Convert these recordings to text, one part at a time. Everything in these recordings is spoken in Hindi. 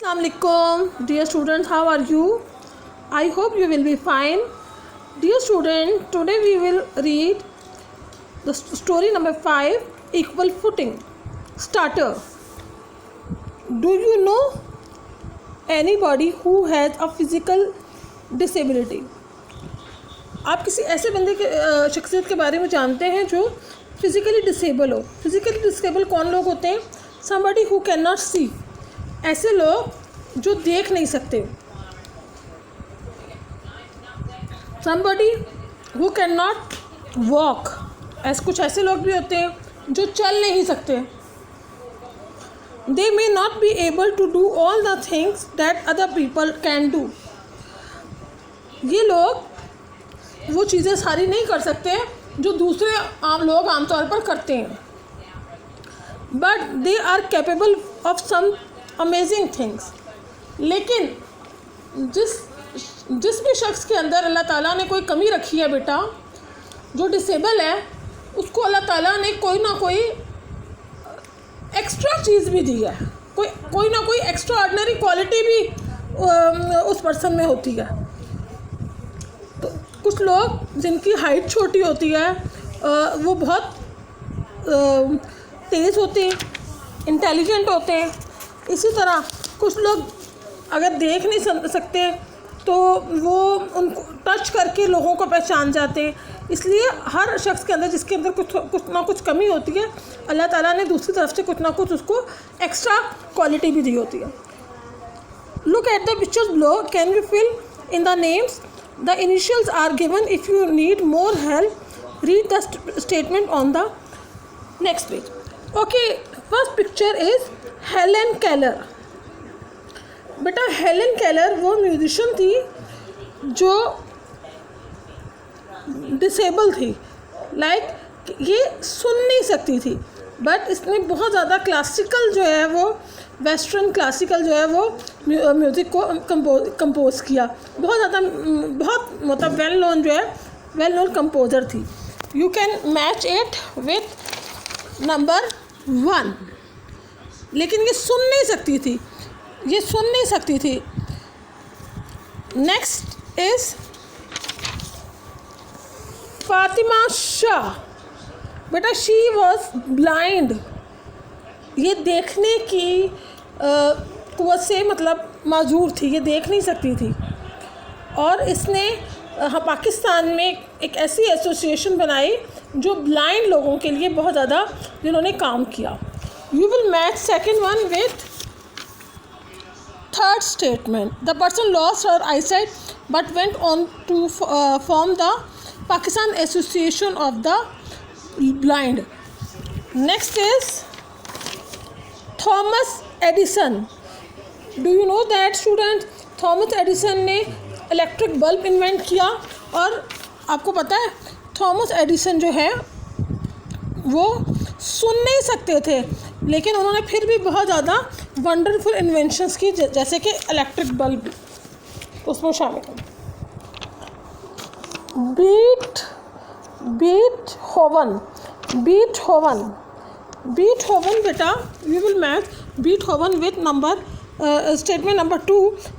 Assalamualaikum, dear students, how are you? I hope you will be fine. Dear student, today we will read the story number 5, Equal Footing. Starter. Do you know anybody who has a physical disability? आप किसी ऐसे बंदे के शख्सियत के बारे में जानते हैं जो फिज़िकली डिसेबल हो। फिज़िकली डिसेबल कौन लोग होते हैं? somebody who cannot see, ऐसे लोग जो देख नहीं सकते। somebody who cannot walk, ऐसे कुछ ऐसे लोग भी होते हैं जो चल नहीं सकते। they may not be able to do all the things that other people can do, ये लोग वो चीज़ें सारी नहीं कर सकते जो दूसरे लोग आमतौर पर करते हैं। But they are capable of some amazing things, लेकिन जिस भी शख्स के अंदर अल्लाह ताला ने कोई कमी रखी है बेटा, जो डिसेबल है, उसको अल्लाह ताला ने कोई ना कोई एक्स्ट्रा चीज़ भी दी है, कोई ना कोई एक्स्ट्रा ऑर्डिनरी क्वालिटी भी उस पर्सन में होती है। तो कुछ लोग जिनकी हाइट छोटी होती है वो बहुत तेज़ होते हैं, इंटेलिजेंट होते हैं। इसी तरह कुछ लोग अगर देख नहीं सकते तो वो उनको टच करके लोगों को पहचान जाते हैं। इसलिए हर शख्स के अंदर जिसके अंदर कुछ ना कुछ कमी होती है, अल्लाह ताला ने दूसरी तरफ से कुछ ना कुछ उसको एक्स्ट्रा क्वालिटी भी दी होती है। Look at the pictures below, can you fill in the names? The initials are given. If you need more help read the statement on the next page. Okay, first picture is Helen Keller. बेटा हेलन केलर वो म्यूजिशियन थी जो डिसेबल थी, लाइक ये सुन नहीं सकती थी, बट इसने बहुत ज़्यादा क्लासिकल जो है वो वेस्टर्न क्लासिकल जो है वो म्यूज़िक को कंपोज किया। बहुत मतलब वेल नोन कंपोज़र थी। You can match it with number 1, लेकिन ये सुन नहीं सकती थी। Next is Fatima Shah. बेटा शी वॉज ब्लाइंड, ये देखने की कुव्वत से मतलब माजूर थी, ये देख नहीं सकती थी। और इसने पाकिस्तान में एक ऐसी एसोसिएशन बनाई जो ब्लाइंड लोगों के लिए बहुत ज़्यादा जिन्होंने काम किया। You will match second one with third statement. The person lost her eyesight but went on to form the Pakistan association of the blind. Next is Thomas Edison. Do you know that student? Thomas Edison ने इलेक्ट्रिक बल्ब इन्वेंट किया। और आपको पता है थॉमस एडिसन जो है वो सुन नहीं सकते थे, लेकिन उन्होंने फिर भी बहुत ज़्यादा वंडरफुल इन्वेंशंस की, जैसे कि इलेक्ट्रिक बल्ब उसमें शामिल है। बीटहोवन बेटा you will match Beethoven with number statement number 2.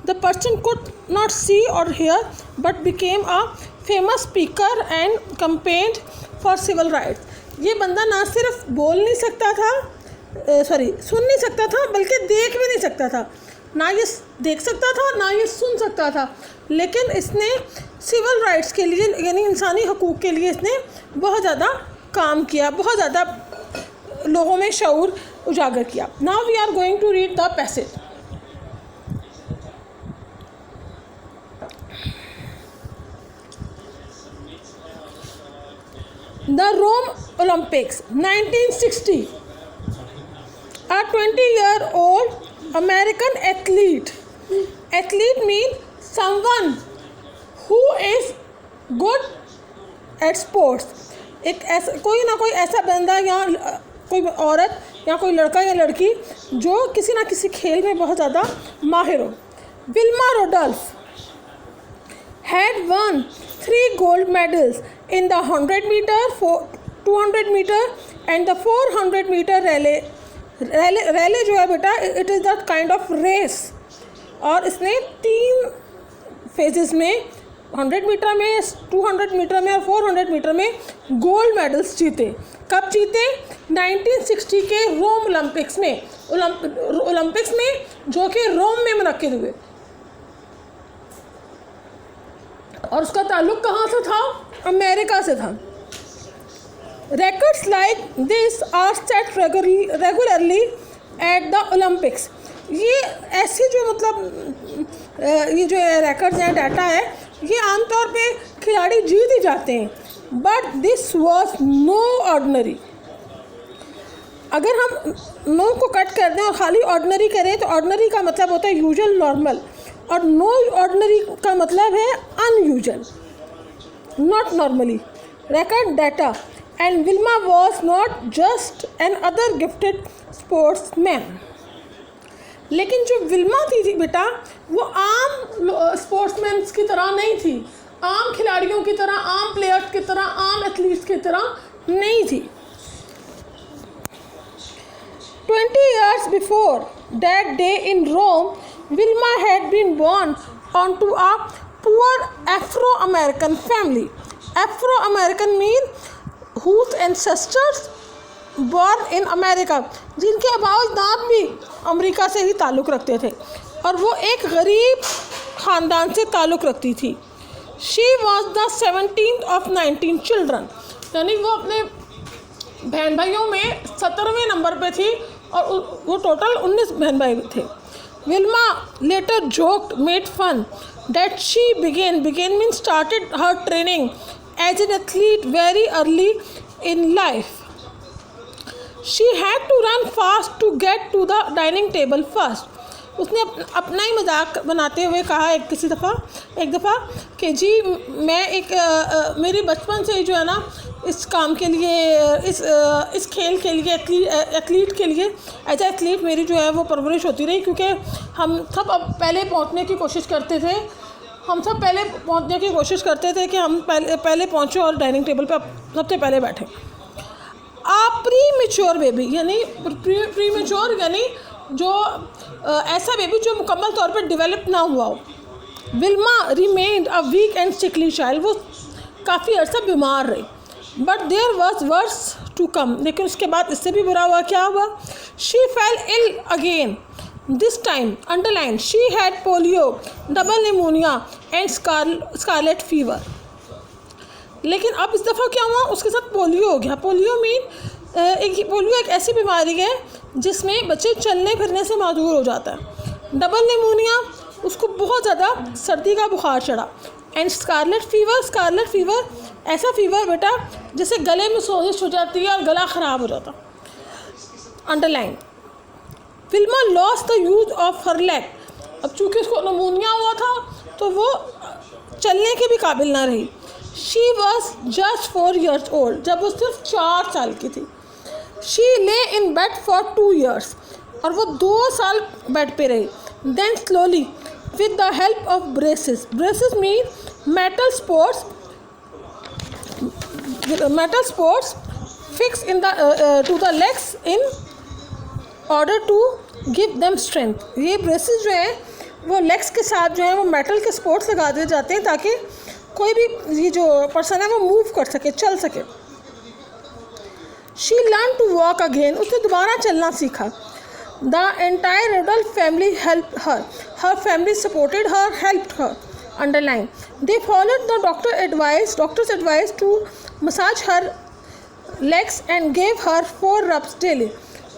The person could not see or hear but became a famous speaker and campaigned for civil rights. ये बंदा ना सिर्फ बोल नहीं सकता था, सुन नहीं सकता था, बल्कि देख भी नहीं सकता था। ना ये देख सकता था ना ये सुन सकता था, लेकिन इसने सिविल राइट्स के लिए यानी इंसानी हकूक़ के लिए इसने बहुत ज़्यादा काम किया, बहुत ज़्यादा लोगों में शऊर उजागर किया। Now we are going to read the passage. The Rome Olympics 1960. A 20-year-old American athlete. Athlete means someone who is good at sports. एक ऐसा कोई ना कोई ऐसा बंदा या कोई औरत या कोई लड़का या लड़की जो किसी ना किसी खेल में बहुत ज़्यादा माहिर हो। Wilma रोडोल्फ had won 3 gold medals in the 100 meter, 200 meter and the 400 meter relay जो है बेटा, it is that kind of race और इसने 3 फेजेस में 100 मीटर में, 200 मीटर में और 400 मीटर में गोल्ड मेडल्स जीते। कब जीते? 1960 के रोम ओलंपिक्स में, ओलंपिक्स में जो कि रोम में मुनक्किद हुए। और उसका ताल्लुक़ कहाँ से था? अमेरिका से था। Records like this are set regularly at the Olympics। ये ऐसे जो मतलब ये जो records हैं, डाटा है, ये आमतौर पे खिलाड़ी जीत ही जाते हैं। But this was no ordinary। अगर हम नो को कट कर दें और खाली ऑर्डिनरी करें तो ऑर्डिनरी का मतलब होता है यूजुअल, नॉर्मल, और नो ऑर्डिनरी का मतलब है unusual, not normally. Record data and Wilma was not just another gifted sportsman। लेकिन जो विल्मा थी बेटा, वो आम स्पोर्ट्समैन की तरह नहीं थी, आम खिलाड़ियों की तरह, आम प्लेयर्स की तरह, आम एथलीट्स की तरह नहीं थी। 20 years before that day in Rome, Wilma had been born onto a poor Afro-American family। Afro-American mean whose ancestors born in America, जिनके अबाउजात भी अमेरिका से ही ताल्लुक़ रखते थे और वो एक गरीब ख़ानदान से ताल्लुक़ रखती थी। She was the 17th of 19 children। यानी वो अपने बहन भाइयों में 17वें नंबर पे थी और वो टोटल 19 बहन भाई थे। Wilma later joked, made fun that she began means started her training as an athlete very early in life। She had to run fast to get to the dining table first। उसने अपना ही मजाक बनाते हुए कहा एक दफ़ा कि जी मैं मेरी बचपन से ही जो है ना इस काम के लिए, इस खेल के लिए, एथलीट के लिए, एज ए एथलीट मेरी जो है वो परवरिश होती रही, क्योंकि हम सब अब पहले पहुंचने की कोशिश करते थे, कि हम पहले पहुंचे और डाइनिंग टेबल पे सबसे पहले बैठे। प्री मेच्योर बेबी यानी प्री मेच्योर यानी जो ऐसा बेबी जो मुकम्मल तौर पर डेवलप ना हुआ हो। Wilma remained a weak and sickly child. वो काफ़ी अर्सा बीमार रही। But there was worse to come. लेकिन उसके बाद इससे भी बुरा हुआ। क्या हुआ? She fell ill again. This time underline she had polio, double pneumonia and scarlet fever. लेकिन अब इस दफ़ा क्या हुआ? उसके साथ पोलियो हो गया। पोलियो एक ऐसी बीमारी है जिसमें बच्चे चलने फिरने से माजूर हो जाता है। डबल निमोनिया, उसको बहुत ज़्यादा सर्दी का बुखार चढ़ा। एंड स्कारलेट फीवर ऐसा फीवर बेटा जिससे गले में सोजिश हो जाती है और गला ख़राब हो जाता। Underline Wilma loss the use of her leg. अब चूँकि उसको निमोनिया हुआ था तो वो चलने के भी काबिल ना रही। She was just 4 years old। जब वो सिर्फ 4 साल की थी। शी ले इन बेड फॉर 2 years। और वो 2 साल बेड पे रही। Then slowly with the help of braces mean metal sports fix in to the legs in order to give them strength. ये ब्रेसेस जो है वो लेग्स के साथ जो है वो मेटल के स्पोर्ट्स लगा दिए जाते हैं ताकि कोई भी ये जो पर्सन है वो मूव कर सके, चल सके। She learn to walk again. उसने दोबारा चलना सीखा। The entire adult family help her family supported her, helped her. Underline they followed the doctors advice to massage her legs and gave her 4 rubs daily.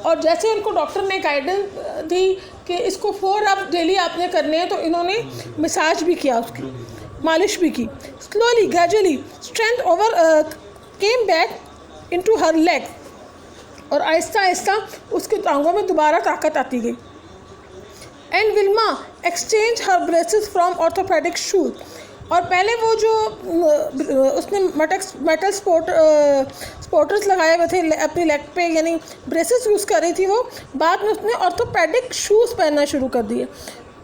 और जैसे उनको डॉक्टर ने गाइडेंस दी कि इसको 4 rubs डेली आपने करने हैं, तो इन्होंने मसाज भी किया, उसकी मालिश भी की। Slowly gradually strength over came back into हर लेग। और आहिस्ता आहिस्ता उसके टांगों में दोबारा ताकत आती गई। And Wilma exchange her braces from orthopaedic shoes. और पहले वो जो उसने मेटल स्पोर्टर्स लगाए हुए थे अपनी लेग पे, यानी ब्रेसेस यूज़ कर रही थी, वो बाद में उसने ऑर्थोपेडिक शूज़ पहनना शुरू कर दिए।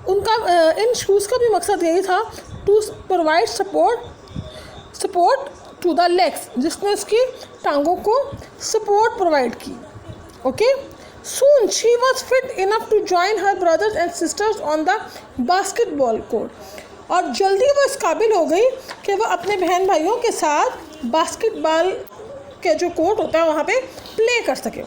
उनका इन शूज़ का भी मकसद यही था to provide support to the legs, जिसने उसकी टांगों को सपोर्ट प्रोवाइड की। Okay, Soon she was fit enough to join her brothers and sisters on the basketball court. और जल्दी वो इस काबिल हो गई कि वो अपने बहन भाइयों के साथ बास्केटबॉल के जो कोर्ट होता है वहाँ पे प्ले कर सके.